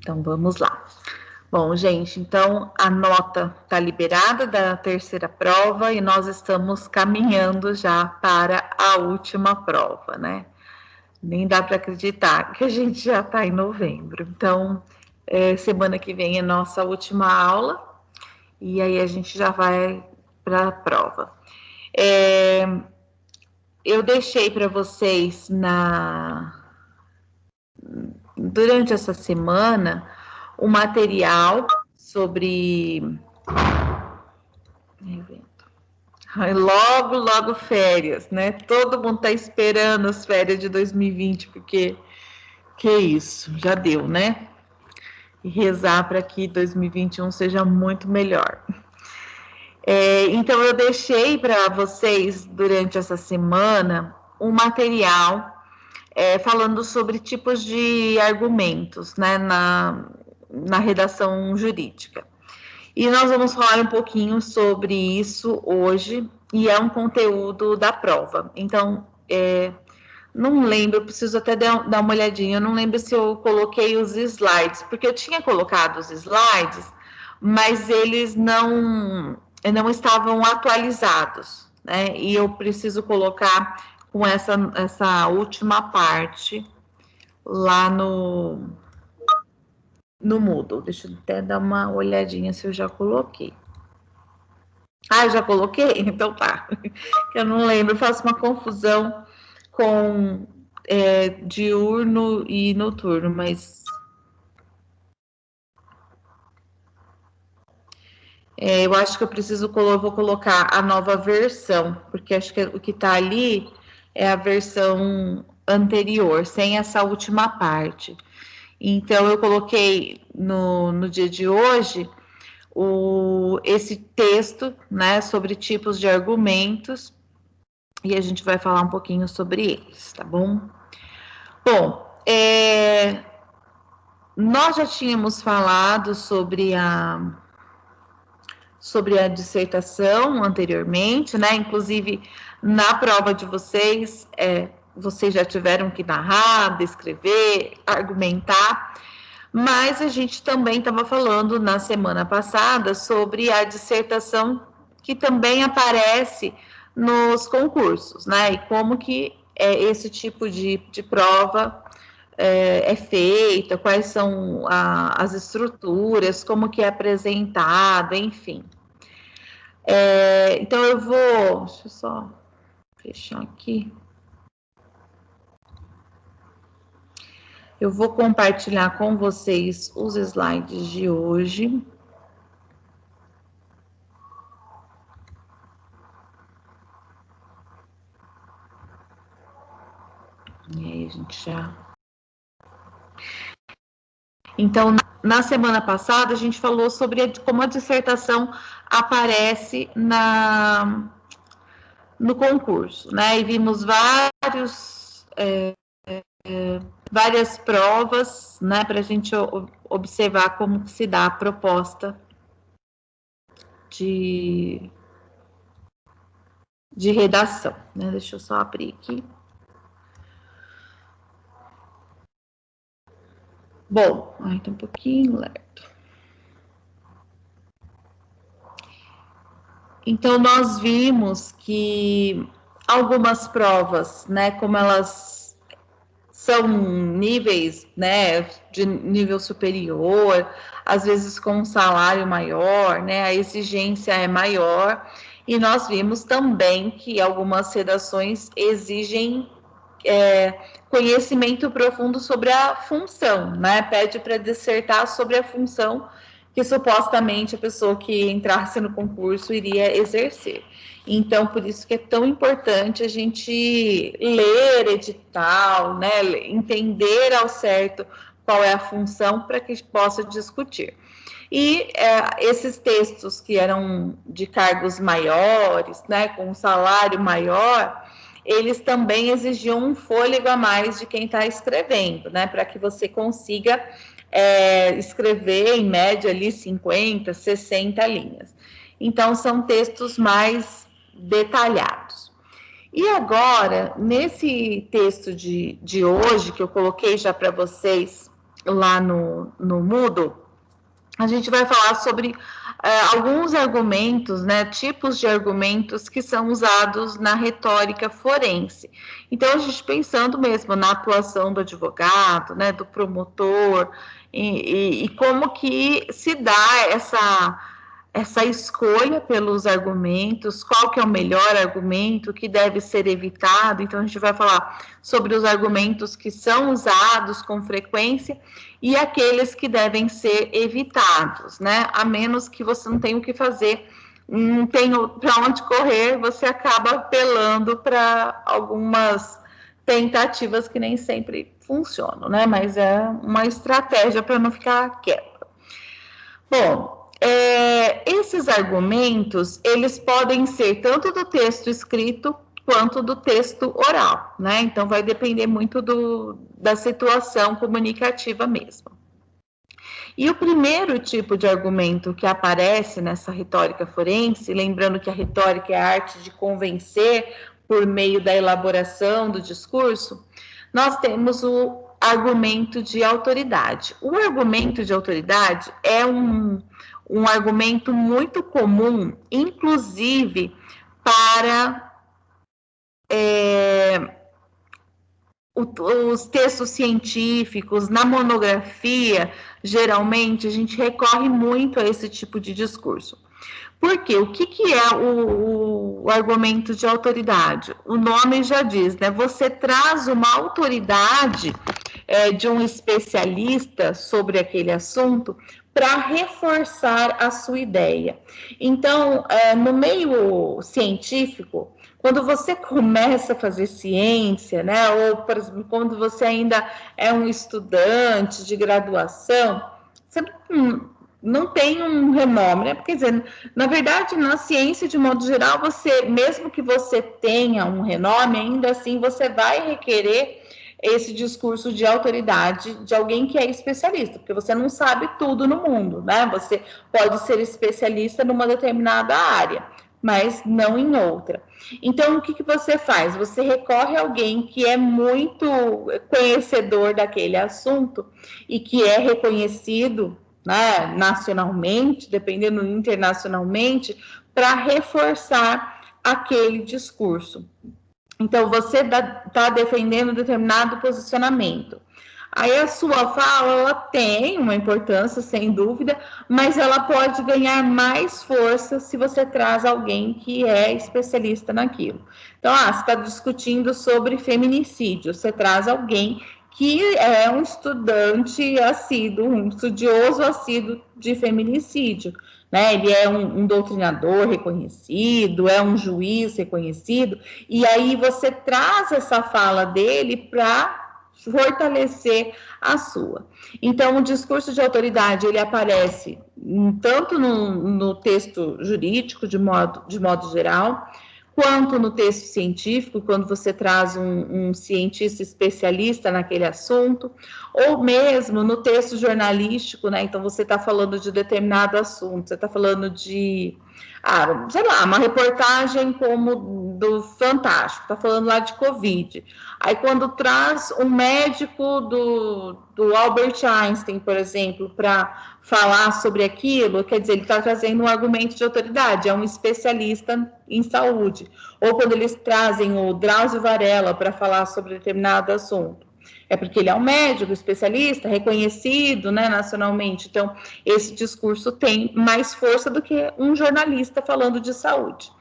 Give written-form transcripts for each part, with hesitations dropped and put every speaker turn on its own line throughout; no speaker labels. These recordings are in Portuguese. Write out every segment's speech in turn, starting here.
Então, vamos lá. Bom, gente, então a nota está liberada da terceira prova e nós estamos caminhando já para a última prova, né? Nem dá para acreditar que a gente já está em novembro. Então, semana que vem é nossa última aula e aí a gente já vai para a prova. Eu deixei para vocês durante essa semana o material sobre logo férias, né? Todo mundo tá esperando as férias de 2020, porque que isso, já deu, né? E rezar para que 2021 seja muito melhor. Então eu deixei para vocês durante essa semana um material falando sobre tipos de argumentos, né, na redação jurídica. E nós vamos falar um pouquinho sobre isso hoje, e é um conteúdo da prova. Então, não lembro, eu preciso até dar uma olhadinha, eu não lembro se eu coloquei os slides, porque eu tinha colocado os slides, mas eles não estavam atualizados, né? E eu preciso colocar com essa última parte lá no Moodle. Deixa eu até dar uma olhadinha se eu já coloquei. Ah, já coloquei? Então tá. Eu não lembro, eu faço uma confusão com diurno e noturno, mas eu acho que eu vou colocar a nova versão, porque acho que o que tá ali é a versão anterior, sem essa última parte. Então, eu coloquei no dia de hoje esse texto, né, sobre tipos de argumentos, e a gente vai falar um pouquinho sobre eles, tá bom? Bom, nós já tínhamos falado sobre a dissertação anteriormente, né? Inclusive, na prova de vocês, vocês já tiveram que narrar, descrever, argumentar, mas a gente também estava falando na semana passada sobre a dissertação que também aparece nos concursos, né? E como que esse tipo de prova é feita, quais são as estruturas, como que é apresentado, enfim. Então eu vou, deixa eu só fechar aqui. Eu vou compartilhar com vocês os slides de hoje. E aí, a gente já... Então, na semana passada, a gente falou sobre como a dissertação aparece no concurso, né? E vimos várias provas, né? Para a gente observar como se dá a proposta de redação, né? Deixa eu só abrir aqui. Bom, tá um pouquinho lerdo. Então, nós vimos que algumas provas, né, como elas são níveis, né, de nível superior, às vezes com um salário maior, né, a exigência é maior, e nós vimos também que algumas redações exigem conhecimento profundo sobre a função, né, pede para dissertar sobre a função que supostamente a pessoa que entrasse no concurso iria exercer. Então, por isso que é tão importante a gente ler edital, né, entender ao certo qual é a função para que possa discutir. E esses textos que eram de cargos maiores, né, com um salário maior, eles também exigiam um fôlego a mais de quem está escrevendo, né, para que você consiga escrever em média ali 50, 60 linhas. Então, são textos mais detalhados. E agora, nesse texto de hoje, que eu coloquei já para vocês lá no Moodle, a gente vai falar sobre alguns argumentos, né, tipos de argumentos que são usados na retórica forense. Então, a gente pensando mesmo na atuação do advogado, né, do promotor, e como que se dá essa escolha pelos argumentos, qual que é o melhor argumento, que deve ser evitado. Então, a gente vai falar sobre os argumentos que são usados com frequência e aqueles que devem ser evitados, né? A menos que você não tenha o que fazer, não tem para onde correr, você acaba apelando para algumas tentativas que nem sempre funcionam, né? Mas é uma estratégia para não ficar quieto. Bom, esses argumentos, eles podem ser tanto do texto escrito quanto do texto oral, né? Então, vai depender muito da situação comunicativa mesmo. E o primeiro tipo de argumento que aparece nessa retórica forense, lembrando que a retórica é a arte de convencer por meio da elaboração do discurso, nós temos o argumento de autoridade. O argumento de autoridade é um argumento muito comum, inclusive para os textos científicos, na monografia, geralmente a gente recorre muito a esse tipo de discurso. Por quê? O que é o argumento de autoridade? O nome já diz, né? Você traz uma autoridade de um especialista sobre aquele assunto para reforçar a sua ideia. Então, no meio científico, quando você começa a fazer ciência, né, ou, por exemplo, quando você ainda é um estudante de graduação, você não tem um renome, né? Porque, quer dizer, na verdade, na ciência, de modo geral, você, mesmo que você tenha um renome, ainda assim você vai requerer esse discurso de autoridade de alguém que é especialista, porque você não sabe tudo no mundo, né? Você pode ser especialista numa determinada área, mas não em outra. Então, o que você faz? Você recorre a alguém que é muito conhecedor daquele assunto e que é reconhecido, né, nacionalmente, dependendo internacionalmente, para reforçar aquele discurso. Então, você está defendendo determinado posicionamento. Aí a sua fala, ela tem uma importância, sem dúvida, mas ela pode ganhar mais força se você traz alguém que é especialista naquilo. Então, você está discutindo sobre feminicídio, você traz alguém que é um estudante assíduo, um estudioso assíduo de feminicídio, né? Ele é um doutrinador reconhecido, é um juiz reconhecido, e aí você traz essa fala dele para fortalecer a sua. Então, o discurso de autoridade, ele aparece tanto no texto jurídico, de modo geral, quanto no texto científico, quando você traz um cientista especialista naquele assunto, ou mesmo no texto jornalístico, né? Então, você está falando de determinado assunto, você está falando de, sei lá, uma reportagem como do Fantástico, está falando lá de Covid. Aí, quando traz um médico do Albert Einstein, por exemplo, para falar sobre aquilo, quer dizer, ele está trazendo um argumento de autoridade, é um especialista em saúde. Ou quando eles trazem o Drauzio Varela para falar sobre determinado assunto, é porque ele é um médico, especialista, reconhecido, né, nacionalmente. Então, esse discurso tem mais força do que um jornalista falando de saúde.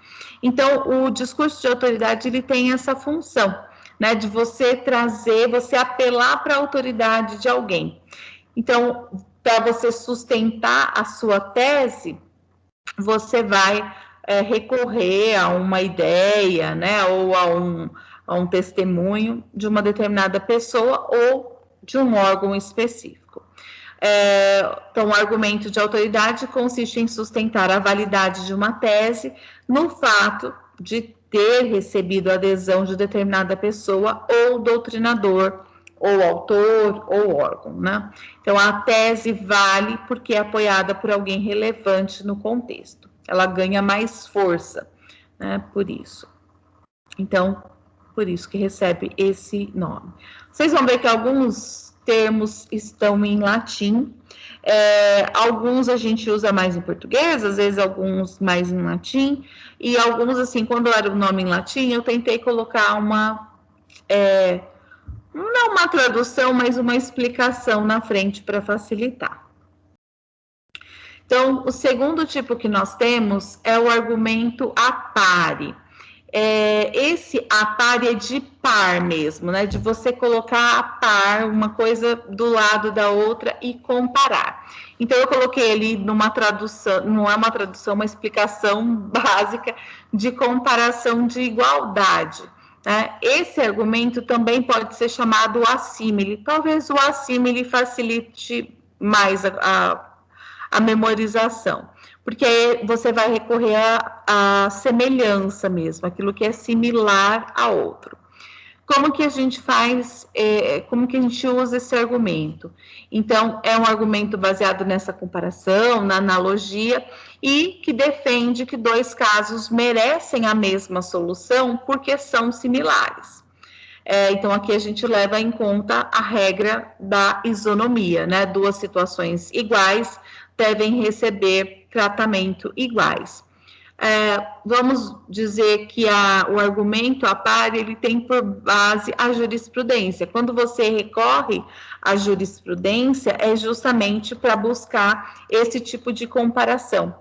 Então, o discurso de autoridade, ele tem essa função, né, de você trazer, você apelar para a autoridade de alguém. Então, para você sustentar a sua tese, você vai recorrer a uma ideia, né, ou a um testemunho de uma determinada pessoa ou de um órgão específico. Então, o argumento de autoridade consiste em sustentar a validade de uma tese no fato de ter recebido a adesão de determinada pessoa ou doutrinador, ou autor, ou órgão, né? Então, a tese vale porque é apoiada por alguém relevante no contexto. Ela ganha mais força, né? Por isso. Então, por isso que recebe esse nome. Vocês vão ver que alguns termos estão em latim. Alguns a gente usa mais em português, às vezes alguns mais em latim, e alguns, assim, quando era o nome em latim, eu tentei colocar não uma tradução, mas uma explicação na frente para facilitar. Então, o segundo tipo que nós temos é o argumento a pare. Esse a par é de par mesmo, né? De você colocar a par uma coisa do lado da outra e comparar. Então, eu coloquei ali numa tradução, não é uma tradução, uma explicação básica de comparação de igualdade. Né? Esse argumento também pode ser chamado assímile. Talvez o assímile facilite mais a memorização, porque aí você vai recorrer à semelhança mesmo, aquilo que é similar a outro. Como que a gente faz, como que a gente usa esse argumento? Então, é um argumento baseado nessa comparação, na analogia, e que defende que dois casos merecem a mesma solução porque são similares. Então, aqui a gente leva em conta a regra da isonomia, né? Duas situações iguais devem receber tratamento iguais. Vamos dizer que o argumento a par, ele tem por base a jurisprudência. Quando você recorre à jurisprudência, é justamente para buscar esse tipo de comparação.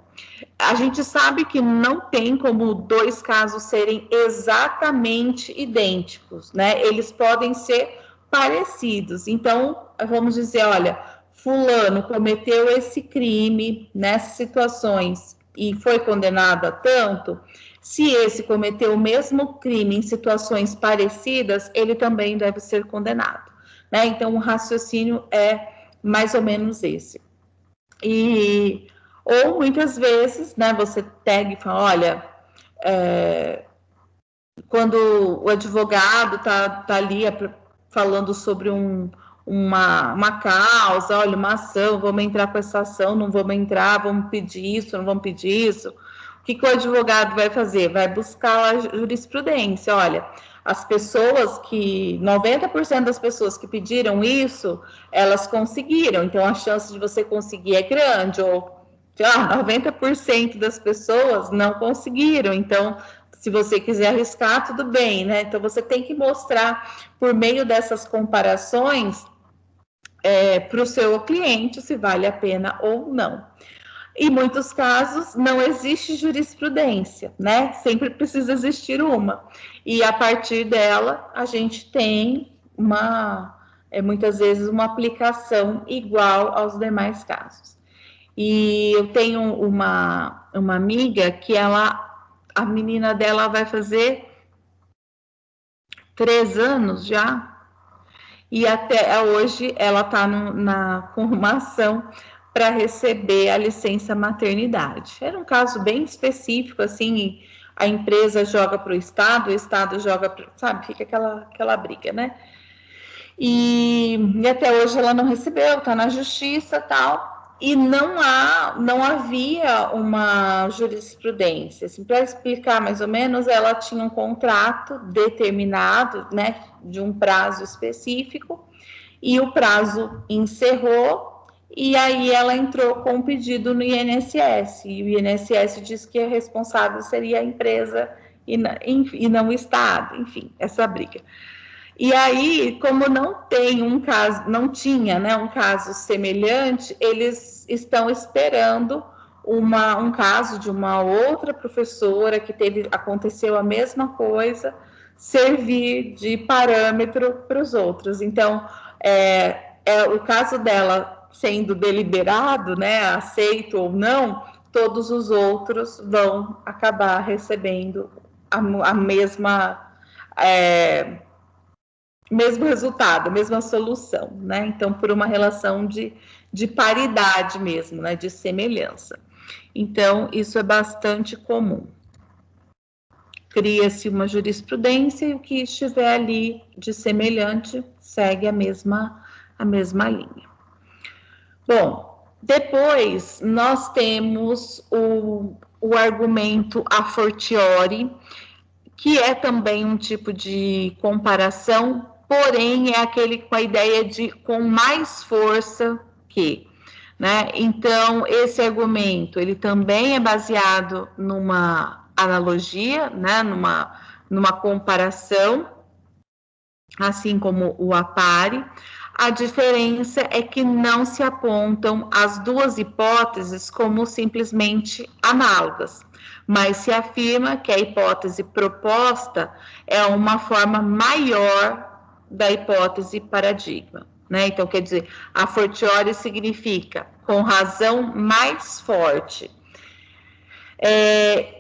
A gente sabe que não tem como dois casos serem exatamente idênticos, né? Eles podem ser parecidos. Então, vamos dizer, olha, fulano cometeu esse crime nessas situações e foi condenado a tanto, se esse cometeu o mesmo crime em situações parecidas, ele também deve ser condenado, né? Então, o raciocínio é mais ou menos esse. Ou muitas vezes, né, você pega e fala, olha, quando o advogado tá ali falando sobre uma causa, olha, uma ação, vamos entrar com essa ação, não vamos entrar, vamos pedir isso, não vamos pedir isso. O que o advogado vai fazer? Vai buscar a jurisprudência. Olha, as pessoas 90% das pessoas que pediram isso, elas conseguiram, então a chance de você conseguir é grande, ou 90% das pessoas não conseguiram, então se você quiser arriscar, tudo bem, né? Então você tem que mostrar por meio dessas comparações para o seu cliente se vale a pena ou não. Em muitos casos, não existe jurisprudência, né? Sempre precisa existir uma. E a partir dela, a gente tem muitas vezes uma aplicação igual aos demais casos. E eu tenho uma amiga que a menina dela vai fazer 3 anos já, e até hoje ela está com uma ação para receber a licença maternidade. Era um caso bem específico, assim, a empresa joga para o Estado joga para, sabe, fica aquela briga, né? E até hoje ela não recebeu, está na justiça e tal, e não havia uma jurisprudência. Assim, para explicar mais ou menos, ela tinha um contrato determinado, né, de um prazo específico, e o prazo encerrou, e aí ela entrou com um pedido no INSS, e o INSS disse que a responsável seria a empresa e não o Estado, enfim, essa briga. E aí, como não tinha, né, um caso semelhante, eles estão esperando um caso de uma outra professora que aconteceu a mesma coisa, servir de parâmetro para os outros. Então, o caso dela sendo deliberado, né, aceito ou não, todos os outros vão acabar recebendo a mesmo resultado, a mesma solução, né? Então, por uma relação de paridade mesmo, né? De semelhança. Então, isso é bastante comum. Cria-se uma jurisprudência e o que estiver ali de semelhante segue a mesma linha. Bom, depois nós temos o argumento a fortiori, que é também um tipo de comparação, porém é aquele com a ideia de com mais força que, né? Então, esse argumento, ele também é baseado numa analogia, né? Numa comparação, assim como o apare. A diferença é que não se apontam as duas hipóteses como simplesmente análogas, mas se afirma que a hipótese proposta é uma forma maior da hipótese paradigma, né? Então, quer dizer, a fortiori significa com razão mais forte.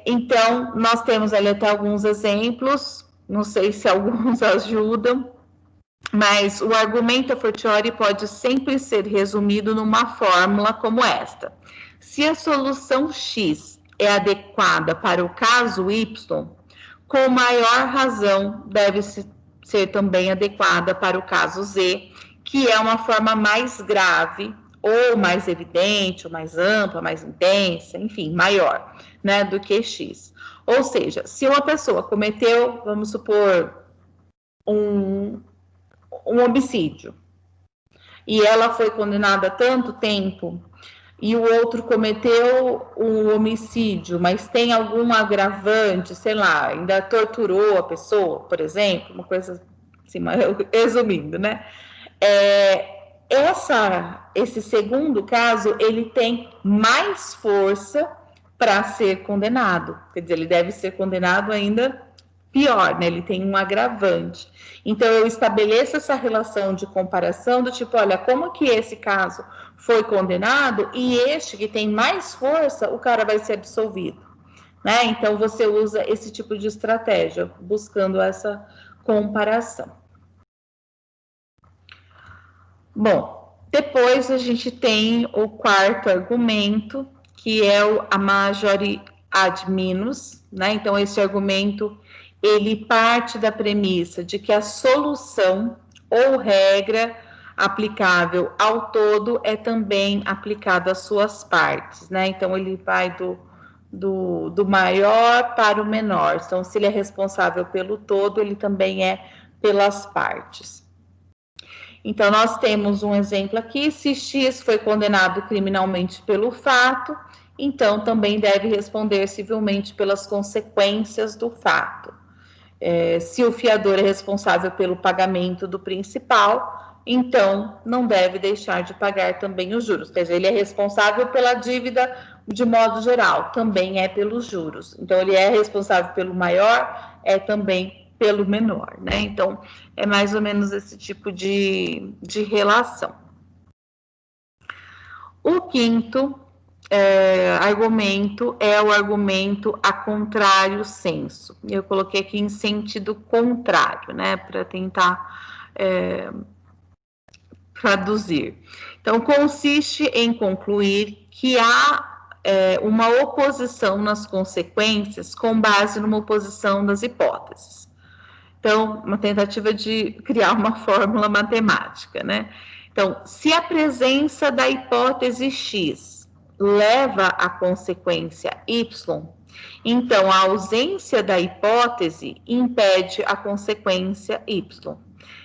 Então, nós temos ali até alguns exemplos, não sei se alguns ajudam, mas o argumento a fortiori pode sempre ser resumido numa fórmula como esta. Se a solução X é adequada para o caso Y, com maior razão deve ser também adequada para o caso Z, que é uma forma mais grave, ou mais evidente, ou mais ampla, mais intensa, enfim, maior, né, do que X. Ou seja, se uma pessoa cometeu, vamos supor, um homicídio, e ela foi condenada a tanto tempo, e o outro cometeu um homicídio, mas tem algum agravante, sei lá, ainda torturou a pessoa, por exemplo, uma coisa assim, resumindo, né? Esse segundo caso, ele tem mais força para ser condenado, quer dizer, ele deve ser condenado ainda pior, né? Ele tem um agravante. Então, eu estabeleço essa relação de comparação do tipo, olha, como que esse caso foi condenado e este que tem mais força, o cara vai ser absolvido, né? Então, você usa esse tipo de estratégia, buscando essa comparação. Bom, depois a gente tem o quarto argumento, que é a majori ad minus, né? Então, esse argumento, ele parte da premissa de que a solução ou regra aplicável ao todo é também aplicada às suas partes, né? Então, ele vai do maior para o menor. Então, se ele é responsável pelo todo, ele também é pelas partes. Então, nós temos um exemplo aqui: se X foi condenado criminalmente pelo fato, então também deve responder civilmente pelas consequências do fato. Se o fiador é responsável pelo pagamento do principal, então não deve deixar de pagar também os juros. Quer dizer, ele é responsável pela dívida de modo geral, também é pelos juros. Então, ele é responsável pelo maior, é também pelo menor, né? Então, é mais ou menos esse tipo de relação. O quinto argumento é o argumento a contrário senso. Eu coloquei aqui em sentido contrário, né, para tentar traduzir. Então, consiste em concluir que há uma oposição nas consequências com base numa oposição das hipóteses. Então, uma tentativa de criar uma fórmula matemática, né? Então, se a presença da hipótese X leva à consequência Y, então a ausência da hipótese impede a consequência Y.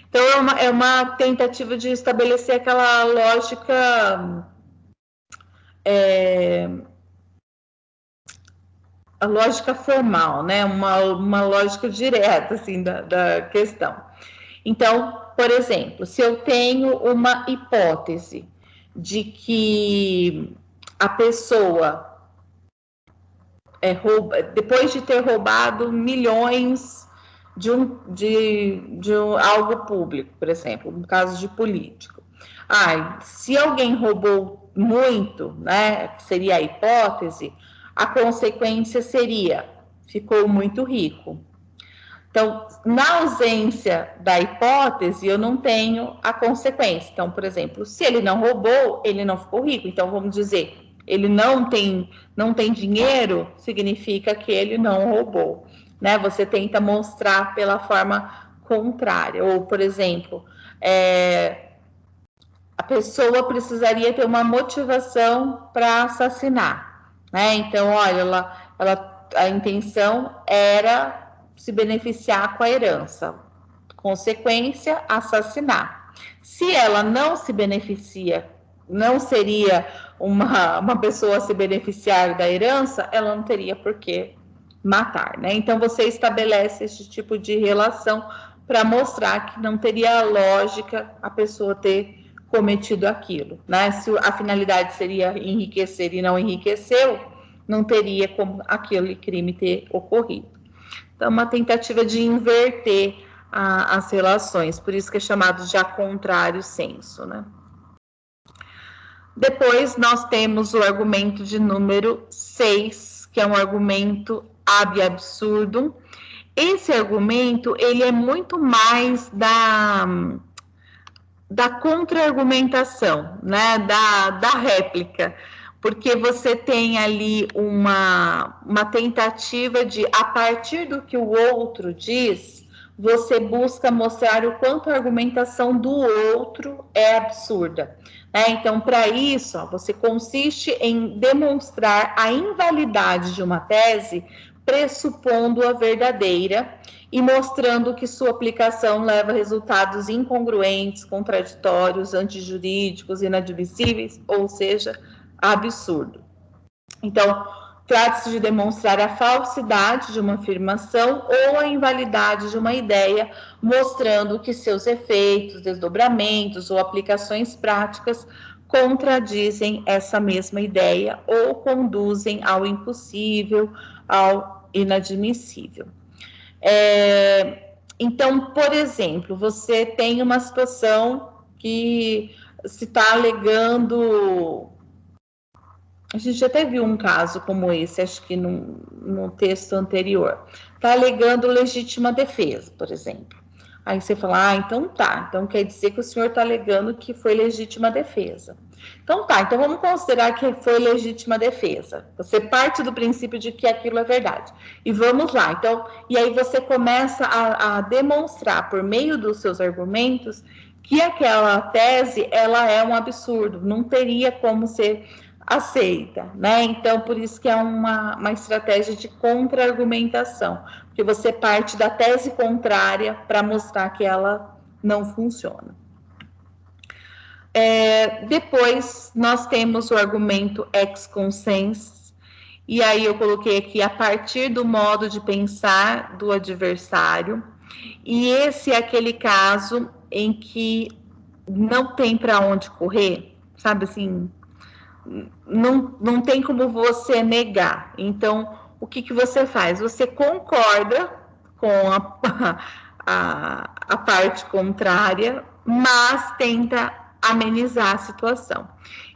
Então, é uma tentativa de estabelecer aquela lógica, a lógica formal, né? Uma lógica direta, assim, da questão. Então, por exemplo, se eu tenho uma hipótese de que a pessoa depois de ter roubado milhões de algo público, por exemplo, no caso de político. Se alguém roubou muito, né, seria a hipótese, a consequência seria, ficou muito rico. Então, na ausência da hipótese, eu não tenho a consequência. Então, por exemplo, se ele não roubou, ele não ficou rico. Então, vamos dizer, ele não tem dinheiro, significa que ele não roubou, né? Você tenta mostrar pela forma contrária. Ou, por exemplo, a pessoa precisaria ter uma motivação para assassinar, né? Então, olha, a intenção era se beneficiar com a herança. Consequência, assassinar. Se ela não se beneficia, não seria uma pessoa a se beneficiar da herança, ela não teria por que matar, né? Então, você estabelece esse tipo de relação para mostrar que não teria lógica a pessoa ter cometido aquilo, né? Se a finalidade seria enriquecer e não enriqueceu, não teria como aquele crime ter ocorrido. Então, uma tentativa de inverter as relações, por isso que é chamado de a contrário senso, né? Depois, nós temos o argumento de número 6, que é um argumento ab absurdum. Esse argumento, ele é muito mais da contra-argumentação, né? Da réplica, porque você tem ali uma tentativa de, a partir do que o outro diz, você busca mostrar o quanto a argumentação do outro é absurda. Então, para isso, você consiste em demonstrar a invalidade de uma tese, pressupondo a verdadeira e mostrando que sua aplicação leva a resultados incongruentes, contraditórios, antijurídicos, inadmissíveis, ou seja, absurdo. Então, trata-se de demonstrar a falsidade de uma afirmação ou a invalidade de uma ideia, mostrando que seus efeitos, desdobramentos ou aplicações práticas contradizem essa mesma ideia ou conduzem ao impossível, ao inadmissível. Então, por exemplo, você tem uma situação que se está alegando... A gente até viu um caso como esse, acho que no texto anterior. Está alegando legítima defesa, por exemplo. Aí você fala, então tá, então quer dizer que o senhor está alegando que foi legítima defesa. Então tá, então vamos considerar que foi legítima defesa. Você parte do princípio de que aquilo é verdade. E vamos lá, então, e aí você começa a demonstrar por meio dos seus argumentos que aquela tese, ela é um absurdo, não teria como ser aceita, né? Então, por isso que é uma estratégia de contra-argumentação, porque você parte da tese contrária para mostrar que ela não funciona. Depois, nós temos o argumento ex consens, e aí eu coloquei aqui a partir do modo de pensar do adversário, e esse é aquele caso em que não tem para onde correr, sabe assim... Não tem como você negar. Então, o que você faz? Você concorda com a parte contrária, mas tenta amenizar a situação.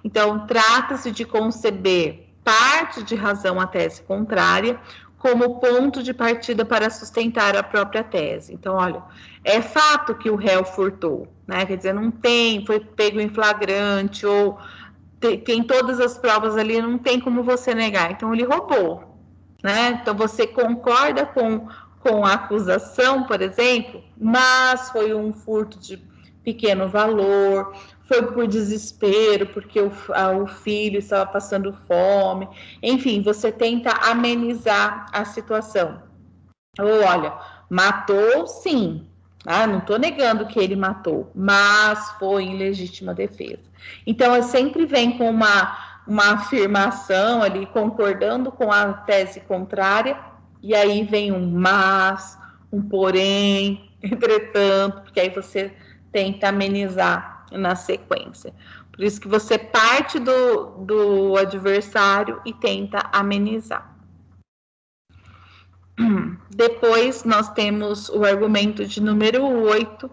Então, trata-se de conceber parte de razão à tese contrária como ponto de partida para sustentar a própria tese. Então, olha, é fato que o réu furtou, né? Quer dizer, não tem, foi pego em flagrante ou... Tem todas as provas ali, não tem como você negar. Então, ele roubou, né? Então, você concorda com a acusação, por exemplo, mas foi um furto de pequeno valor, foi por desespero, porque o filho estava passando fome. Enfim, você tenta amenizar a situação. Ou, olha, matou, sim. Não estou negando que ele matou, mas foi em legítima defesa. Então, eu sempre venho com uma afirmação ali, concordando com a tese contrária, e aí vem um mas, um porém, entretanto, porque aí você tenta amenizar na sequência. Por isso que você parte do adversário e tenta amenizar. Depois, nós temos o argumento de número 8,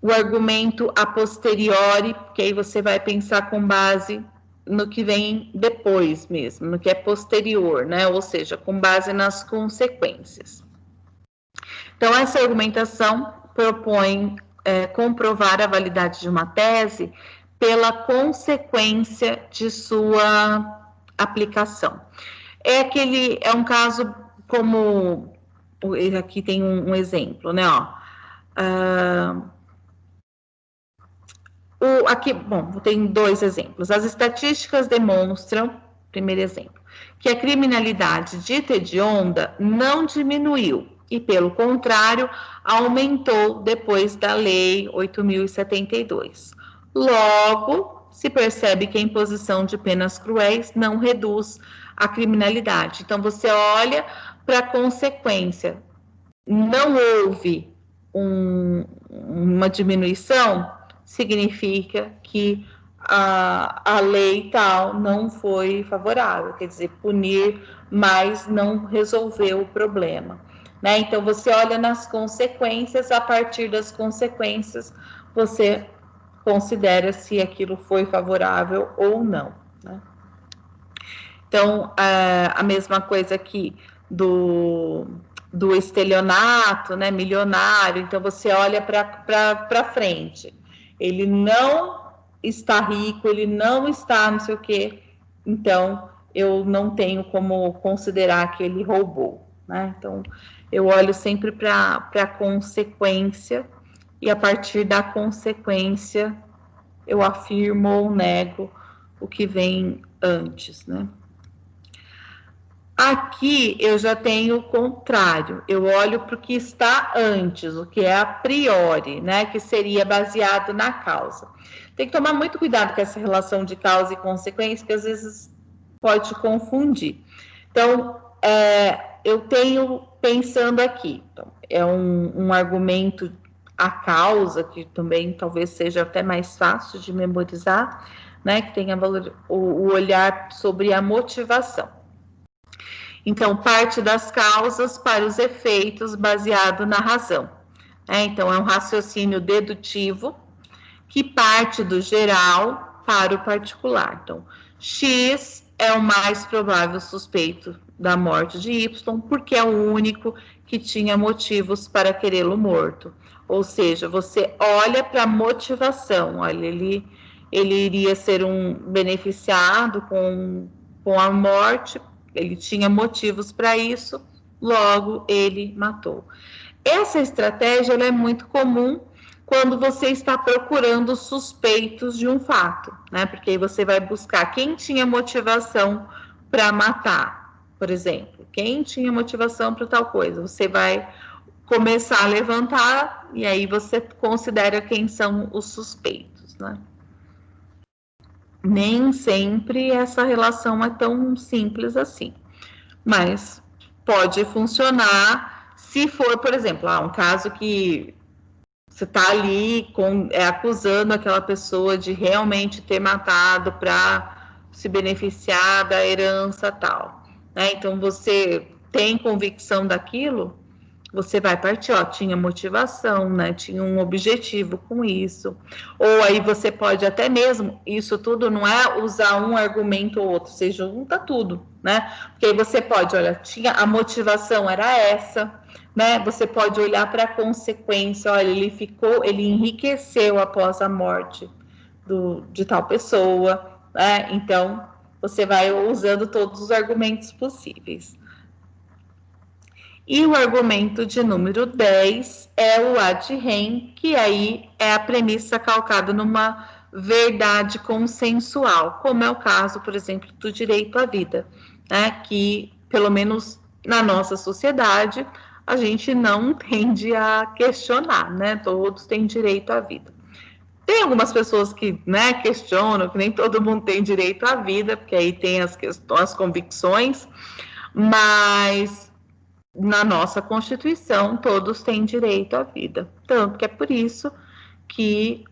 o argumento a posteriori, que aí você vai pensar com base no que vem depois mesmo, no que é posterior, né? Ou seja, com base nas consequências. Então, essa argumentação propõe comprovar a validade de uma tese pela consequência de sua aplicação. É um caso como... Aqui tem um exemplo, né? Aqui, bom, tem dois exemplos. As estatísticas demonstram, primeiro exemplo, que a criminalidade dita hedionda não diminuiu, e, pelo contrário, aumentou depois da Lei 8.072. Logo, se percebe que a imposição de penas cruéis não reduz a criminalidade. Então, você olha para a consequência. Não houve uma diminuição, significa que a lei tal não foi favorável, quer dizer, punir mais não resolveu o problema, né? Então, você olha nas consequências, a partir das consequências, você considera se aquilo foi favorável ou não, né? Então, a mesma coisa aqui do estelionato, né, milionário. Então, você olha para frente. Ele não está rico, ele não está não sei o quê. Então, eu não tenho como considerar que ele roubou, né? Então, eu olho sempre para a consequência e, a partir da consequência, eu afirmo ou nego o que vem antes, né? Aqui eu já tenho o contrário, eu olho para o que está antes, o que é a priori, né, que seria baseado na causa. Tem que tomar muito cuidado com essa relação de causa e consequência, que às vezes pode confundir. Então, eu tenho pensando aqui, então, é um argumento a causa, que também talvez seja até mais fácil de memorizar, né, que tenha valor, o olhar sobre a motivação. Então, parte das causas para os efeitos baseado na razão. Então, é um raciocínio dedutivo que parte do geral para o particular. Então, X é o mais provável suspeito da morte de Y, porque é o único que tinha motivos para querê-lo morto. Ou seja, você olha para a motivação, olha, ele iria ser um beneficiado com a morte, ele tinha motivos para isso, logo ele matou. Essa estratégia ela é muito comum quando você está procurando suspeitos de um fato, né? Porque aí você vai buscar quem tinha motivação para matar, por exemplo, quem tinha motivação para tal coisa. Você vai começar a levantar e aí você considera quem são os suspeitos, né? Nem sempre essa relação é tão simples assim, mas pode funcionar se for, por exemplo, um caso que você está ali acusando aquela pessoa de realmente ter matado para se beneficiar da herança tal, né? Então, você tem convicção daquilo, você vai partir, tinha motivação, né? Tinha um objetivo com isso. Ou aí você pode até mesmo, isso tudo não é usar um argumento ou outro, você junta tudo, né? Porque aí você pode, olha, a motivação era essa, né? Você pode olhar para a consequência, olha, ele enriqueceu após a morte de tal pessoa, né? Então, você vai usando todos os argumentos possíveis. E o argumento de número 10 é o ad rem, que aí é a premissa calcada numa verdade consensual, como é o caso, por exemplo, do direito à vida, né? Que, pelo menos na nossa sociedade, a gente não tende a questionar, né? Todos têm direito à vida. Tem algumas pessoas que, né, questionam que nem todo mundo tem direito à vida, porque aí tem as convicções, mas na nossa Constituição, todos têm direito à vida. Tanto que é por isso que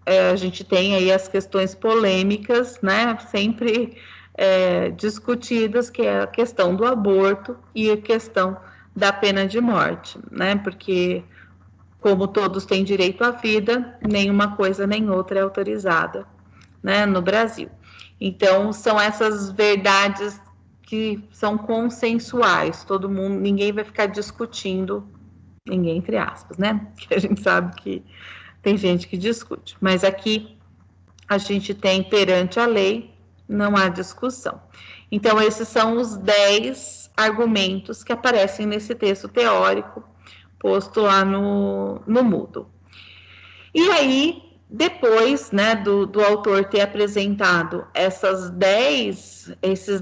a gente tem aí as questões polêmicas, né, sempre discutidas, que é a questão do aborto e a questão da pena de morte, né, porque como todos têm direito à vida, nenhuma coisa nem outra é autorizada, né, no Brasil. Então, são essas verdades que são consensuais, todo mundo, ninguém vai ficar discutindo, ninguém entre aspas, né? Que a gente sabe que tem gente que discute, mas aqui a gente tem perante a lei, não há discussão. Então, esses são os 10 argumentos que aparecem nesse texto teórico posto lá no Moodle. E aí, Depois, né, do autor ter apresentado esses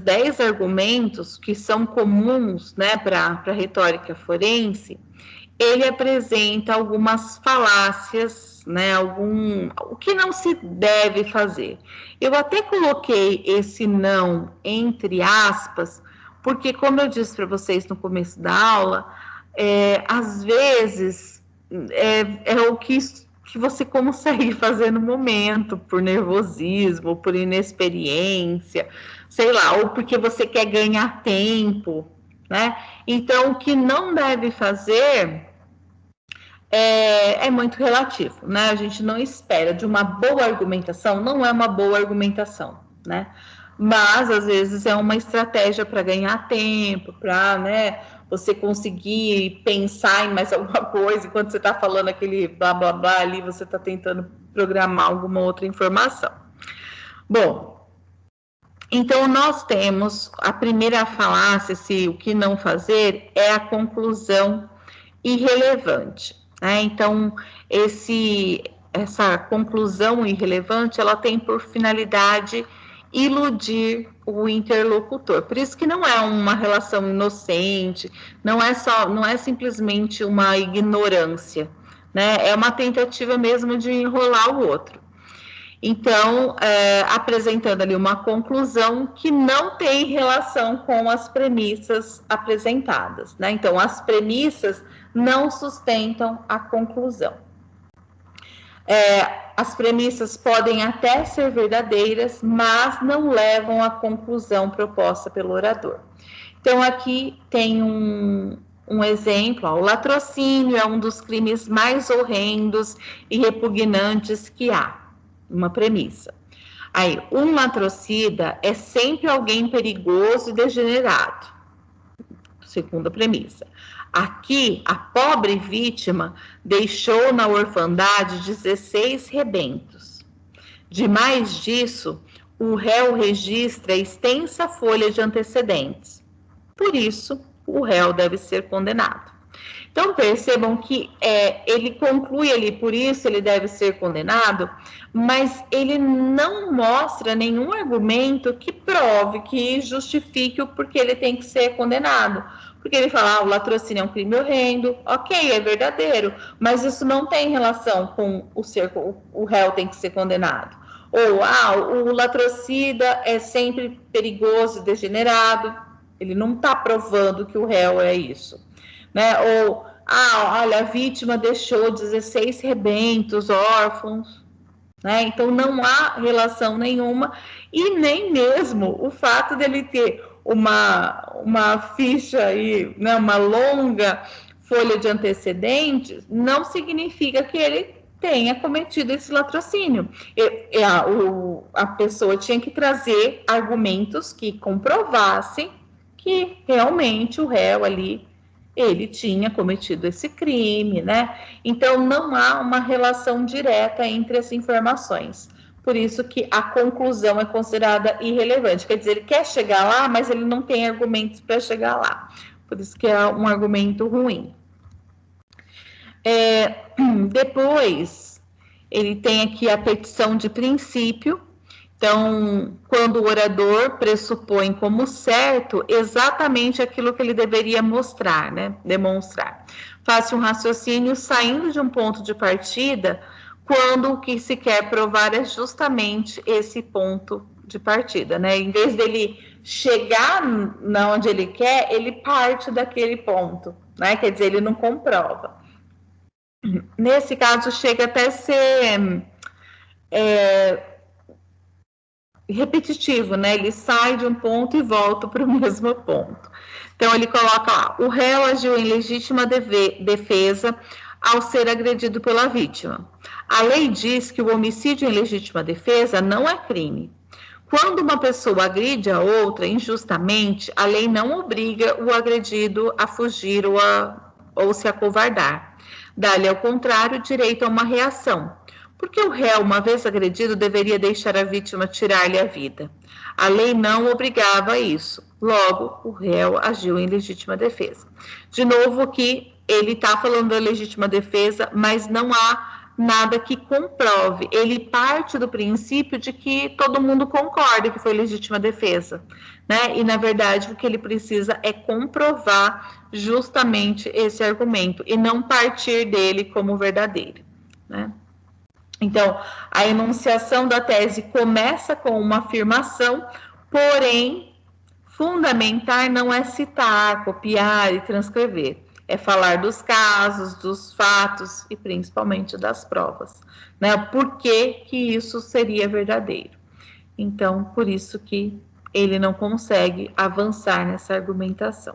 10 argumentos que são comuns, né, para a retórica forense, ele apresenta algumas falácias, né, o que não se deve fazer. Eu até coloquei esse não entre aspas, porque, como eu disse para vocês no começo da aula, às vezes é o que você consegue fazer no momento, por nervosismo, por inexperiência, sei lá, ou porque você quer ganhar tempo, né? Então, o que não deve fazer é muito relativo, né? A gente não espera de uma boa argumentação, não é uma boa argumentação, né? Mas, às vezes, é uma estratégia para ganhar tempo, para, né, você conseguir pensar em mais alguma coisa, enquanto você está falando aquele blá, blá, blá ali, você está tentando programar alguma outra informação. Bom, então, nós temos a primeira falácia, o que não fazer, é a conclusão irrelevante, né? Então, essa conclusão irrelevante, ela tem por finalidade iludir o interlocutor. Por isso que não é uma relação inocente, não é simplesmente uma ignorância, né? É uma tentativa mesmo de enrolar o outro. Então, apresentando ali uma conclusão que não tem relação com as premissas apresentadas, né? Então, as premissas não sustentam a conclusão. As premissas podem até ser verdadeiras, mas não levam à conclusão proposta pelo orador. Então, aqui tem um exemplo, o latrocínio é um dos crimes mais horrendos e repugnantes que há. Uma premissa. Aí, um latrocida é sempre alguém perigoso e degenerado. Segunda premissa. Aqui, a pobre vítima deixou na orfandade 16 rebentos. Demais disso, o réu registra extensa folha de antecedentes. Por isso, o réu deve ser condenado. Então, percebam que ele conclui ali, por isso ele deve ser condenado, mas ele não mostra nenhum argumento que prove, que justifique o porquê ele tem que ser condenado. Porque ele fala, o latrocínio é um crime horrendo, ok, é verdadeiro, mas isso não tem relação com o réu tem que ser condenado. Ou, o latrocida é sempre perigoso e degenerado, ele não está provando que o réu é isso. Né? Ou, olha, a vítima deixou 16 rebentos, órfãos, né? Então não há relação nenhuma, e nem mesmo o fato dele ter uma ficha aí, né, uma longa folha de antecedentes, não significa que ele tenha cometido esse latrocínio. A pessoa tinha que trazer argumentos que comprovassem que realmente o réu ali, ele tinha cometido esse crime, né? Então, não há uma relação direta entre as informações. Por isso que a conclusão é considerada irrelevante. Quer dizer, ele quer chegar lá, mas ele não tem argumentos para chegar lá. Por isso que é um argumento ruim. Depois, ele tem aqui a petição de princípio. Então, quando o orador pressupõe como certo exatamente aquilo que ele deveria mostrar, né? Demonstrar. Faça um raciocínio saindo de um ponto de partida, quando o que se quer provar é justamente esse ponto de partida, né? Em vez dele chegar na onde ele quer, ele parte daquele ponto, né? Quer dizer, ele não comprova. Nesse caso, chega até a ser repetitivo, né? Ele sai de um ponto e volta para o mesmo ponto. Então, ele coloca lá, o réu agiu em legítima defesa ao ser agredido pela vítima. A lei diz que o homicídio em legítima defesa não é crime. Quando uma pessoa agride a outra injustamente, a lei não obriga o agredido a fugir ou se acovardar. Dá-lhe, ao contrário, direito a uma reação. Porque o réu, uma vez agredido, deveria deixar a vítima tirar-lhe a vida. A lei não obrigava a isso. Logo, o réu agiu em legítima defesa. De novo, aqui ele está falando da legítima defesa, mas não há nada que comprove. Ele parte do princípio de que todo mundo concorda que foi legítima defesa, né? E, na verdade, o que ele precisa é comprovar justamente esse argumento e não partir dele como verdadeiro, né? Então, a enunciação da tese começa com uma afirmação, porém, fundamentar não é citar, copiar e transcrever. É falar dos casos, dos fatos e principalmente das provas, né? Por que isso seria verdadeiro? Então, por isso que ele não consegue avançar nessa argumentação.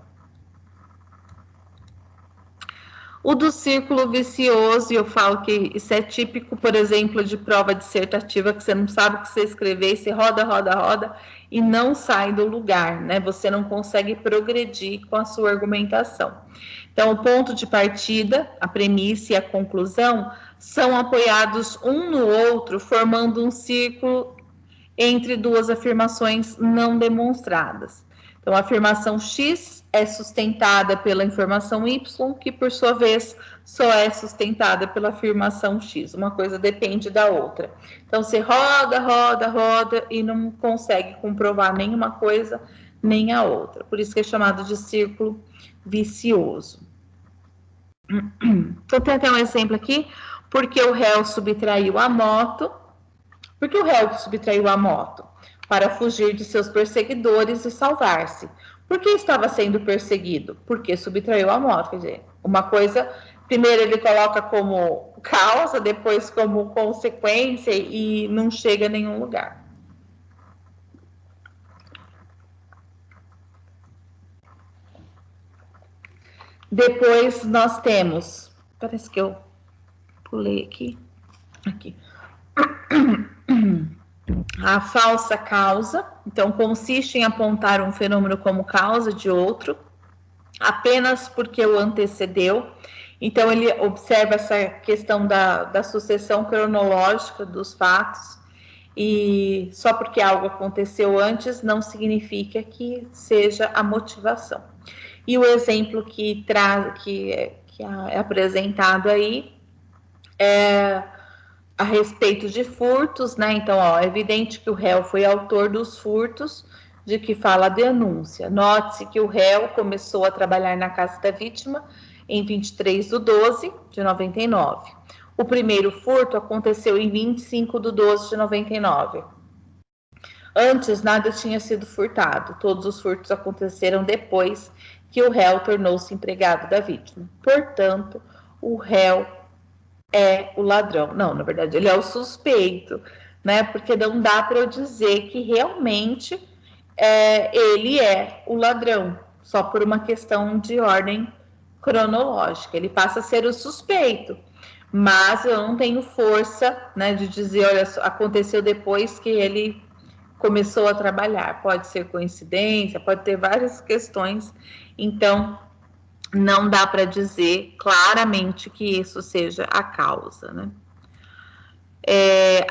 O do círculo vicioso, e eu falo que isso é típico, por exemplo, de prova dissertativa, que você não sabe o que você escrever, você roda, roda, roda, e não sai do lugar, né? Você não consegue progredir com a sua argumentação. Então, o ponto de partida, a premissa e a conclusão são apoiados um no outro, formando um círculo entre duas afirmações não demonstradas. Então, a afirmação X é sustentada pela informação Y, que por sua vez só é sustentada pela afirmação X. Uma coisa depende da outra. Então, você roda, roda, roda e não consegue comprovar nenhuma coisa nem a outra. Por isso que é chamado de círculo vicioso. Então, tem até um exemplo aqui. Porque o réu subtraiu a moto. Por que o réu subtraiu a moto? Para fugir de seus perseguidores e salvar-se. Por que estava sendo perseguido? Porque subtraiu a moto. Quer dizer, uma coisa, primeiro ele coloca como causa, depois como consequência e não chega a nenhum lugar. Depois nós temos, parece que eu pulei aqui. A falsa causa, então consiste em apontar um fenômeno como causa de outro, apenas porque o antecedeu. Então ele observa essa questão da sucessão cronológica dos fatos, e só porque algo aconteceu antes não significa que seja a motivação. E o exemplo que é apresentado aí é a respeito de furtos, né? Então, é evidente que o réu foi autor dos furtos de que fala a denúncia. Note-se que o réu começou a trabalhar na casa da vítima em 23/12/99. O primeiro furto aconteceu em 25/12/99. Antes, nada tinha sido furtado. Todos os furtos aconteceram depois que o réu tornou-se empregado da vítima. Portanto, o réu é o ladrão. Não, na verdade, ele é o suspeito, né? Porque não dá para eu dizer que realmente ele é o ladrão, só por uma questão de ordem cronológica. Ele passa a ser o suspeito, mas eu não tenho força, né, de dizer, olha, aconteceu depois que ele começou a trabalhar. Pode ser coincidência, pode ter várias questões. Então, não dá para dizer claramente que isso seja a causa, né?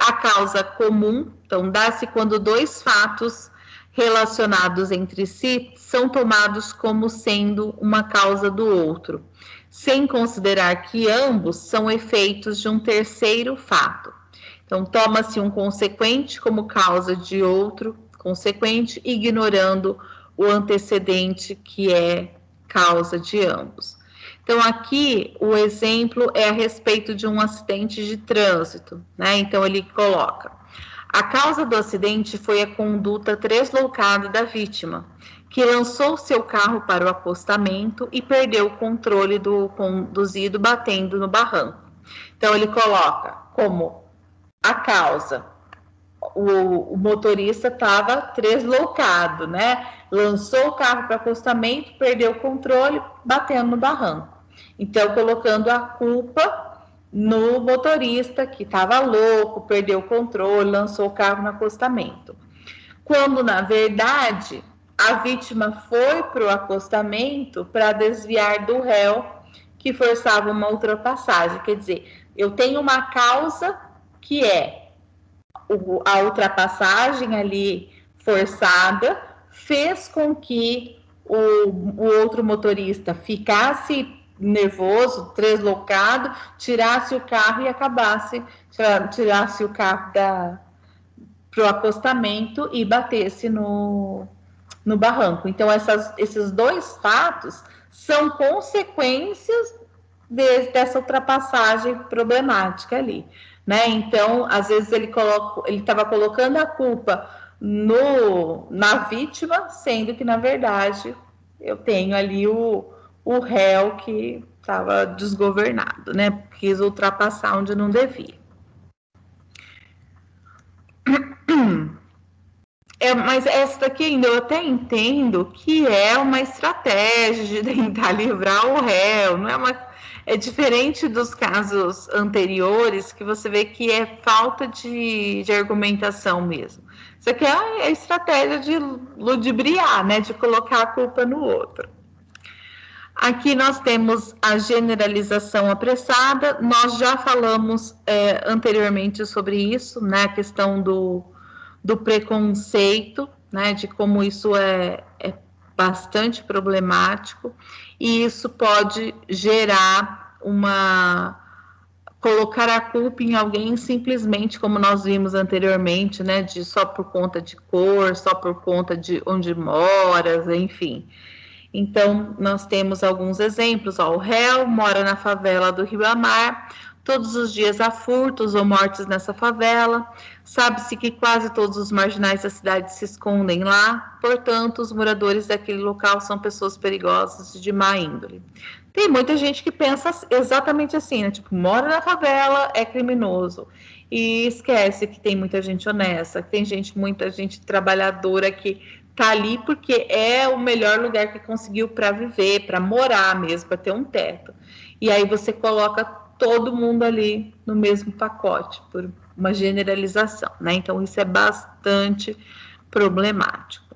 A causa comum, então, dá-se quando dois fatos relacionados entre si são tomados como sendo uma causa do outro, sem considerar que ambos são efeitos de um terceiro fato. Então, toma-se um consequente como causa de outro consequente, ignorando o antecedente que é causa de ambos. Então, aqui o exemplo é a respeito de um acidente de trânsito, né? Então, ele coloca: a causa do acidente foi a conduta deslocada da vítima, que lançou seu carro para o acostamento e perdeu o controle do conduzido batendo no barranco. Então, ele coloca como a causa: o motorista estava deslocado, né? Lançou o carro para o acostamento, perdeu o controle, batendo no barranco. Então, colocando a culpa no motorista que estava louco, perdeu o controle, lançou o carro no acostamento. Quando, na verdade, a vítima foi para o acostamento para desviar do réu que forçava uma ultrapassagem. Quer dizer, eu tenho uma causa que é a ultrapassagem ali forçada, fez com que o outro motorista ficasse nervoso, translocado, tirasse o carro e acabasse, tirasse o carro para o acostamento e batesse no barranco. Então, esses dois fatos são consequências dessa ultrapassagem problemática ali, né? Então, às vezes ele estava colocando a culpa na vítima, sendo que, na verdade, eu tenho ali o réu que estava desgovernado, né? Quis ultrapassar onde não devia. Mas essa daqui ainda eu até entendo que é uma estratégia de tentar livrar o réu, não é diferente dos casos anteriores, que você vê que é falta de argumentação mesmo. Isso aqui é a estratégia de ludibriar, né, de colocar a culpa no outro. Aqui nós temos a generalização apressada, nós já falamos anteriormente sobre isso, né, a questão do preconceito, né, de como isso é bastante problemático, e isso pode gerar colocar a culpa em alguém simplesmente, como nós vimos anteriormente, né, de só por conta de cor, só por conta de onde moras, enfim. Então, nós temos alguns exemplos, ó, o réu mora na favela do Ribamar, todos os dias há furtos ou mortes nessa favela, sabe-se que quase todos os marginais da cidade se escondem lá, portanto, os moradores daquele local são pessoas perigosas e de má índole. Tem muita gente que pensa exatamente assim, né? Tipo, mora na favela, é criminoso. E esquece que tem muita gente honesta, que tem muita gente trabalhadora que tá ali porque é o melhor lugar que conseguiu para viver, para morar mesmo, para ter um teto. E aí você coloca todo mundo ali no mesmo pacote, por uma generalização, né? Então, isso é bastante problemático.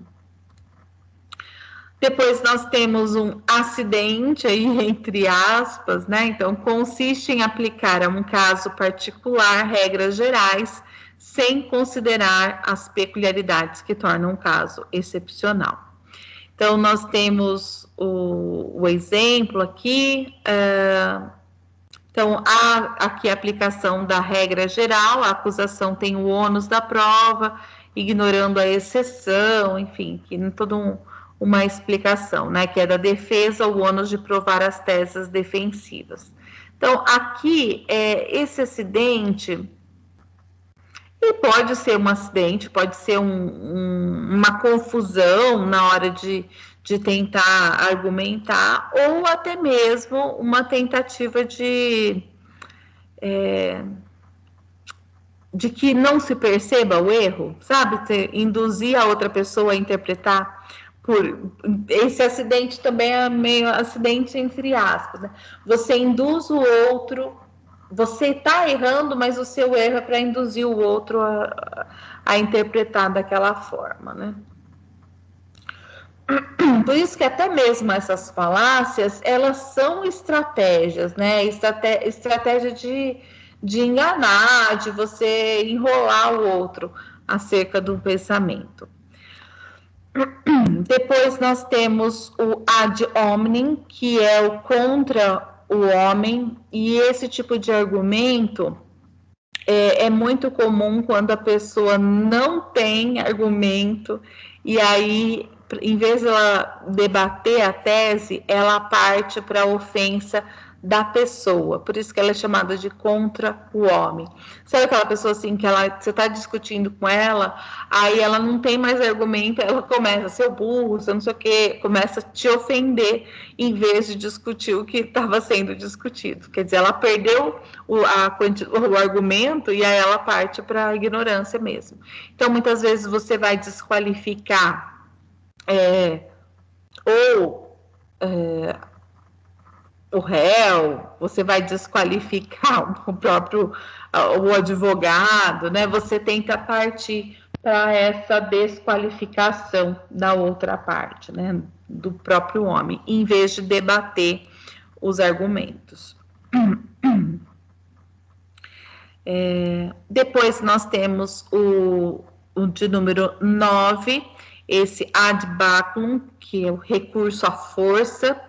Depois nós temos um acidente aí, entre aspas, né? Então, consiste em aplicar a um caso particular regras gerais, sem considerar as peculiaridades que tornam um caso excepcional. Então, nós temos o exemplo aqui. Então, há aqui a aplicação da regra geral, a acusação tem o ônus da prova, ignorando a exceção, enfim, que não toda uma explicação, né, que é da defesa o ônus de provar as teses defensivas. Então, aqui, esse acidente, e pode ser um acidente, pode ser uma confusão na hora de tentar argumentar, ou até mesmo uma tentativa de que não se perceba o erro, sabe? Induzir a outra pessoa a interpretar. Esse acidente também é meio acidente entre aspas, né? Você induz o outro, você está errando, mas o seu erro é para induzir o outro a interpretar daquela forma, né? Por isso que até mesmo essas falácias, elas são estratégias, né? Estratégia de enganar, de você enrolar o outro acerca do pensamento. Depois nós temos o ad hominem, que é o contra o homem, e esse tipo de argumento é muito comum quando a pessoa não tem argumento, e aí, em vez de ela debater a tese, ela parte para a ofensa da pessoa, por isso que ela é chamada de contra o homem. Sabe aquela pessoa assim, que você está discutindo com ela, aí ela não tem mais argumento, ela começa a ser burro, não sei o quê, começa a te ofender, em vez de discutir o que estava sendo discutido. Quer dizer, ela perdeu o argumento e aí ela parte para a ignorância mesmo. Então, muitas vezes você vai desqualificar o réu, você vai desqualificar o advogado, né? Você tenta partir para essa desqualificação da outra parte, né? Do próprio homem, em vez de debater os argumentos. Depois nós temos o de número 9, esse ad baculum, que é o recurso à força.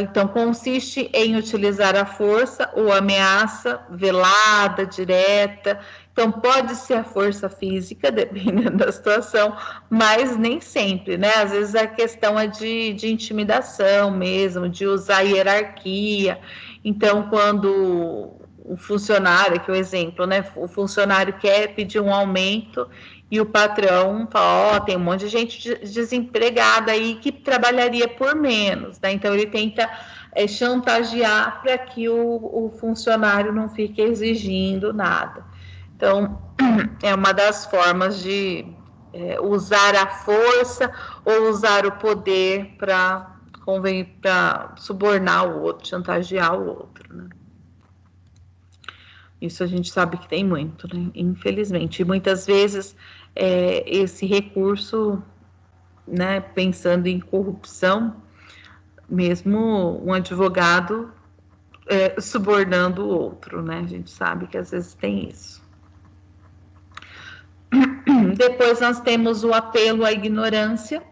Então, consiste em utilizar a força ou ameaça velada, direta. Então, pode ser a força física, dependendo da situação, mas nem sempre, né? Às vezes a questão é de intimidação mesmo, de usar hierarquia. Então, quando o funcionário, aqui é o exemplo, né? O funcionário quer pedir um aumento e o patrão fala, ó, tem um monte de gente desempregada aí que trabalharia por menos, né? Então ele tenta chantagear para que o funcionário não fique exigindo nada. Então é uma das formas de usar a força ou usar o poder para subornar o outro, chantagear o outro, né? Isso a gente sabe que tem muito, né? Infelizmente. E muitas vezes esse recurso, né, pensando em corrupção, mesmo um advogado subornando o outro, né? A gente sabe que às vezes tem isso. Depois nós temos o apelo à ignorância.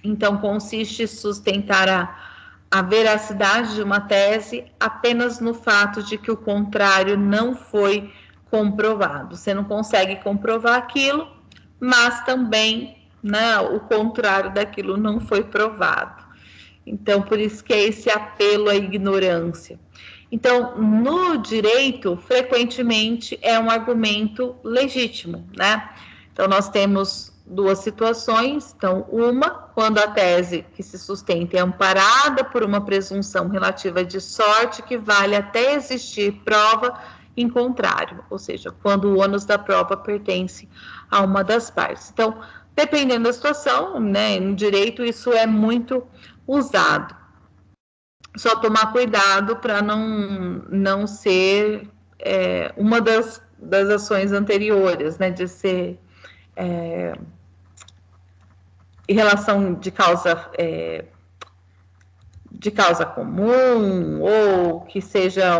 Então, consiste em sustentar a veracidade de uma tese apenas no fato de que o contrário não foi comprovado. Você não consegue comprovar aquilo, mas também, né, o contrário daquilo não foi provado. Então, por isso que é esse apelo à ignorância. Então, no direito, frequentemente é um argumento legítimo, né? Então, nós temos duas situações. Então, uma, quando a tese que se sustenta é amparada por uma presunção relativa de sorte que vale até existir prova em contrário, ou seja, quando o ônus da prova pertence a uma das partes. Então, dependendo da situação, né, no direito isso é muito usado. Só tomar cuidado para não ser uma das ações anteriores, né, de ser em relação de causa comum, ou que seja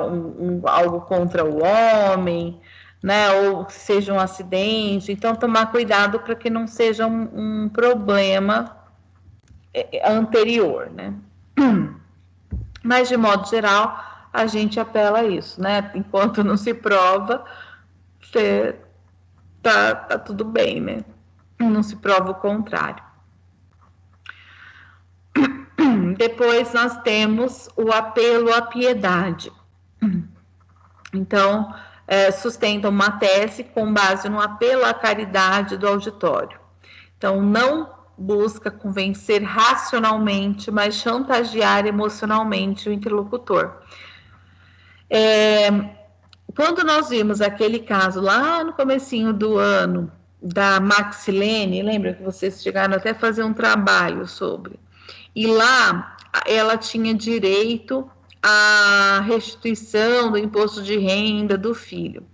algo contra o homem, né, ou que seja um acidente. Então, tomar cuidado para que não seja um problema anterior, né? Mas, de modo geral, a gente apela a isso, né? Enquanto não se prova, tá tudo bem, né? Não se prova o contrário. Depois nós temos o apelo à piedade. Então, sustenta uma tese com base no apelo à caridade do auditório. Então, não busca convencer racionalmente, mas chantagear emocionalmente o interlocutor. Quando nós vimos aquele caso lá no comecinho do ano, da Maxilene, lembra que vocês chegaram até a fazer um trabalho sobre? E lá ela tinha direito à restituição do imposto de renda do filho.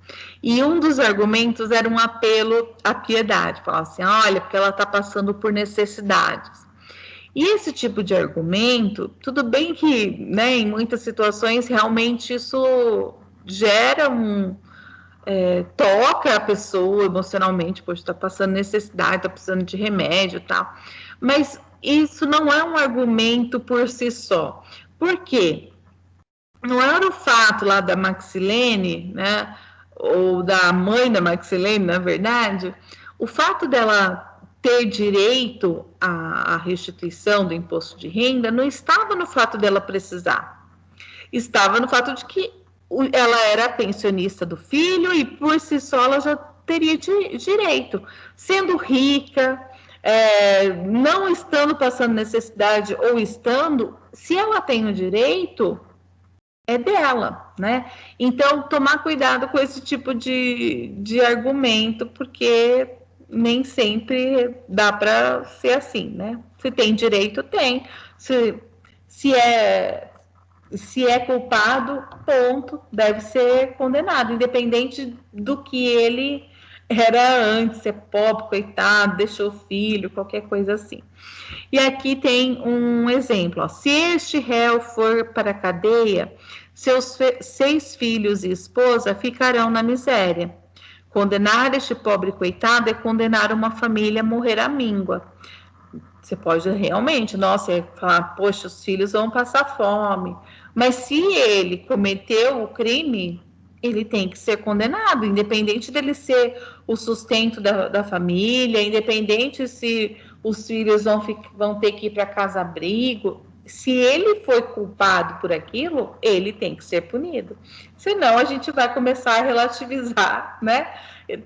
E um dos argumentos era um apelo à piedade, falar assim, olha, porque ela está passando por necessidades. E esse tipo de argumento, tudo bem que, né, em muitas situações, realmente isso gera toca a pessoa emocionalmente, poxa, está passando necessidade, está precisando de remédio e tal. Mas isso não é um argumento por si só. Por quê? Não era o fato lá da Maxilene, né, ou da mãe da Maxilene, na verdade, o fato dela ter direito à restituição do imposto de renda não estava no fato dela precisar, estava no fato de que ela era pensionista do filho e por si só ela já teria direito, sendo rica, não estando passando necessidade ou estando, se ela tem o direito, é dela, né? Então, tomar cuidado com esse tipo de argumento, porque nem sempre dá para ser assim, né? Se tem direito, tem. Se é culpado, ponto, deve ser condenado, independente do que ele era antes, ser pobre, coitado, deixou filho, qualquer coisa assim. E aqui tem um exemplo, ó. Se este réu for para a cadeia, seus 6 filhos e esposa ficarão na miséria. Condenar este pobre coitado é condenar uma família a morrer à míngua. Você pode realmente, nossa, falar, poxa, os filhos vão passar fome. Mas se ele cometeu o crime, ele tem que ser condenado, independente dele ser o sustento da família, independente se os filhos vão ter que ir para casa-abrigo. Se ele foi culpado por aquilo, ele tem que ser punido. Senão, a gente vai começar a relativizar, né,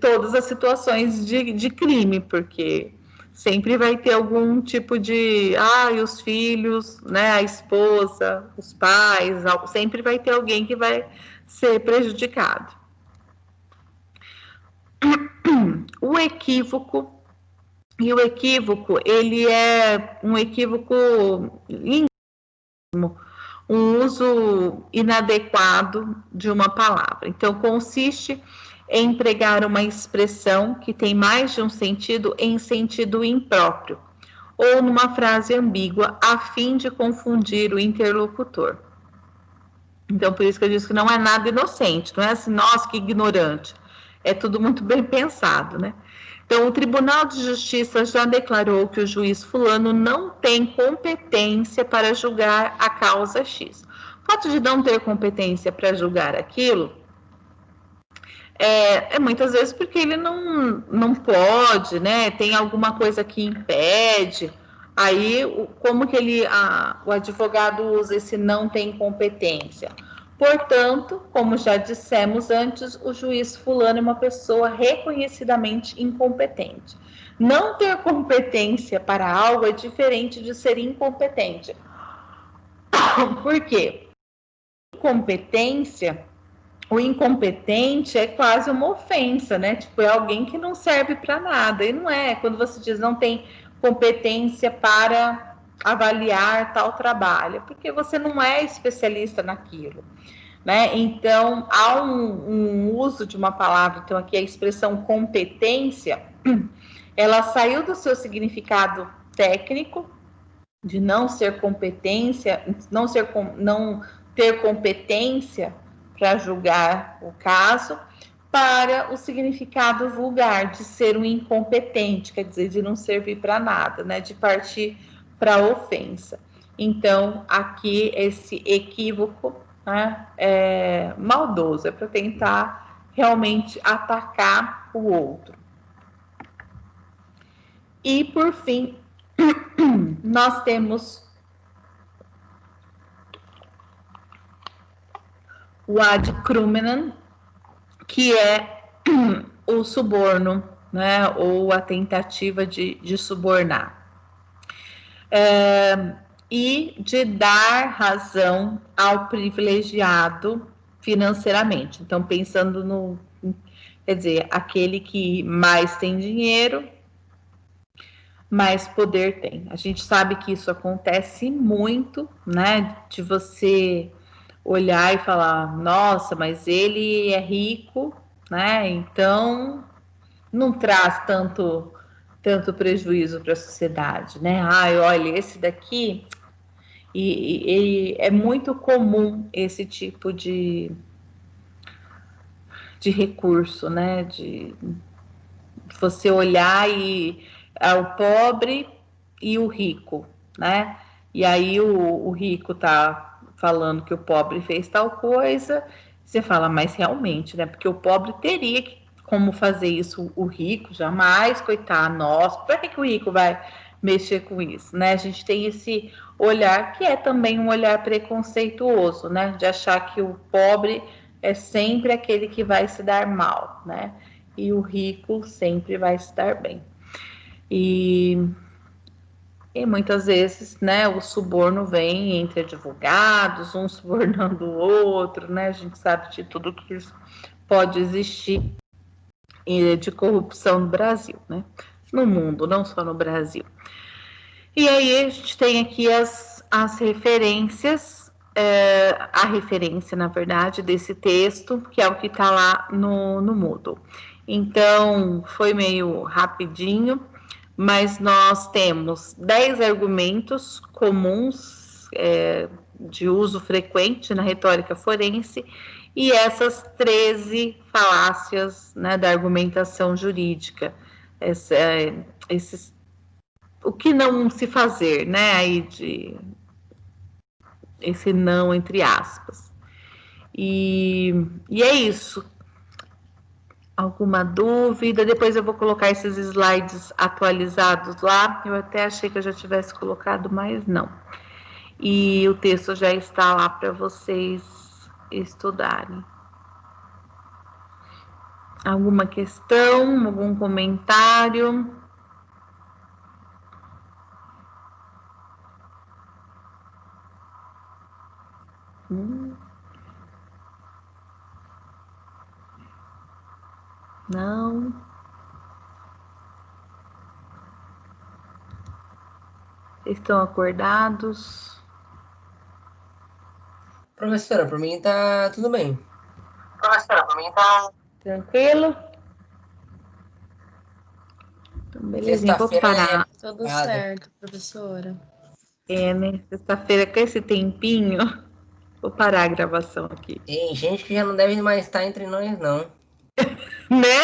todas as situações de crime, porque sempre vai ter algum tipo de, os filhos, né, a esposa, os pais, sempre vai ter alguém que vai ser prejudicado. O equívoco, e o equívoco, ele é um equívoco um uso inadequado de uma palavra. Então, consiste em empregar uma expressão que tem mais de um sentido em sentido impróprio, ou numa frase ambígua, a fim de confundir o interlocutor. Então, por isso que eu disse que não é nada inocente, não é assim, nossa, que ignorante. É tudo muito bem pensado, né? Então, o Tribunal de Justiça já declarou que o juiz fulano não tem competência para julgar a causa X. O fato de não ter competência para julgar aquilo é muitas vezes porque ele não pode, né? Tem alguma coisa que impede. Aí, como que o advogado usa esse não tem competência? Portanto, como já dissemos antes, o juiz fulano é uma pessoa reconhecidamente incompetente. Não ter competência para algo é diferente de ser incompetente. Por quê? Competência, o incompetente é quase uma ofensa, né? Tipo, é alguém que não serve para nada. E não é. Quando você diz não tem competência para avaliar tal trabalho, porque você não é especialista naquilo, né? Então, há um uso de uma palavra, então aqui a expressão competência, ela saiu do seu significado técnico, de não ser competência, não ter competência para julgar o caso, para o significado vulgar de ser um incompetente, quer dizer, de não servir para nada, né? De partir para a ofensa. Então, aqui esse equívoco, né, é maldoso, é para tentar realmente atacar o outro. E, por fim, nós temos o ad crumenam, que é o suborno, né, ou a tentativa de subornar. E de dar razão ao privilegiado financeiramente. Então, pensando quer dizer, aquele que mais tem dinheiro, mais poder tem. A gente sabe que isso acontece muito, né, de você olhar e falar, nossa, mas ele é rico, né? Então não traz tanto prejuízo para a sociedade, né? Ai, olha, esse daqui e é muito comum esse tipo de recurso, né? De você olhar e o pobre e o rico, né? E aí o rico tá falando que o pobre fez tal coisa, você fala, mas realmente, né? Porque o pobre teria como fazer isso, o rico jamais, coitado, nossa, por que o rico vai mexer com isso, né? A gente tem esse olhar que é também um olhar preconceituoso, né? De achar que o pobre é sempre aquele que vai se dar mal, né? E o rico sempre vai se dar bem. E muitas vezes, né, o suborno vem entre advogados, um subornando o outro, né? A gente sabe de tudo que isso pode existir de corrupção no Brasil, né? No mundo, não só no Brasil. E aí a gente tem aqui as referências, a referência, na verdade, desse texto, que é o que está lá no Moodle. Então, foi meio rapidinho, mas nós temos 10 argumentos comuns de uso frequente na retórica forense e essas 13 falácias, né, da argumentação jurídica. Esses o que não se fazer, né? Aí de esse não entre aspas. E é isso. Alguma dúvida? Depois eu vou colocar esses slides atualizados lá. Eu até achei que eu já tivesse colocado, mas não. E o texto já está lá para vocês estudarem. Alguma questão? Algum comentário? Não. Estão acordados?
Professora, por mim tá tudo bem.
Professora, por mim tá tranquilo? Então, belezinha, vou
Sexta-feira é
parar.
Tudo
complicado.
certo, professora.
Né? Sexta-feira, com esse tempinho, vou parar a gravação aqui.
Tem gente que já não deve mais estar entre nós, não.
Né?